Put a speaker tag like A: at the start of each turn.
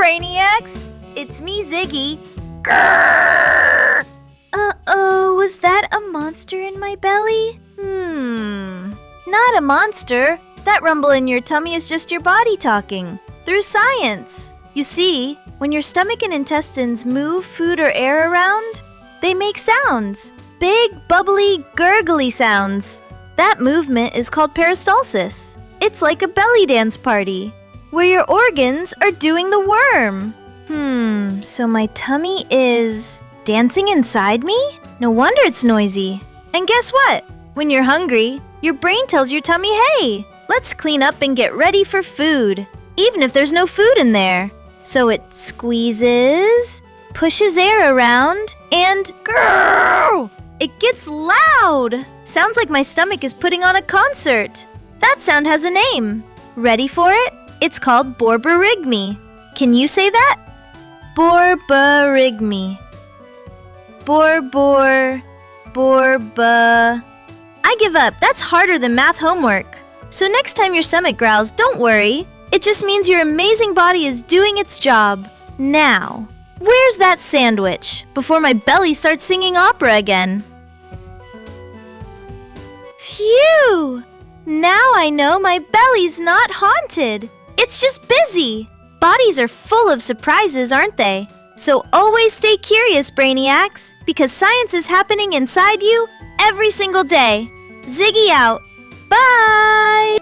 A: Braniacs! It's me, Ziggy. GRRRR! Uh-oh, was that a monster in my belly? Not a monster. That rumble in your tummy is just your body talking. Through science. You see, when your stomach and intestines move food or air around, they make sounds. Big, bubbly, gurgly sounds. That movement is called peristalsis. It's like a belly dance party, where your organs are doing the worm. So my tummy is dancing inside me? No wonder it's noisy. And guess what? When you're hungry, your brain tells your tummy, hey, let's clean up and get ready for food, even if there's no food in there. So it squeezes, pushes air around, and grrrr! It gets loud! Sounds like my stomach is putting on a concert. That sound has a name. Ready for it? It's called borborygmi. Can you say that? Borborygmi. Borba. I give up. That's harder than math homework. So next time your stomach growls, don't worry. It just means your amazing body is doing its job. Now, where's that sandwich before my belly starts singing opera again? Phew! Now I know my belly's not haunted. It's just busy. Bodies are full of surprises, aren't they? So always stay curious, Braniacs, because science is happening inside you every single day. Ziggy out. Bye!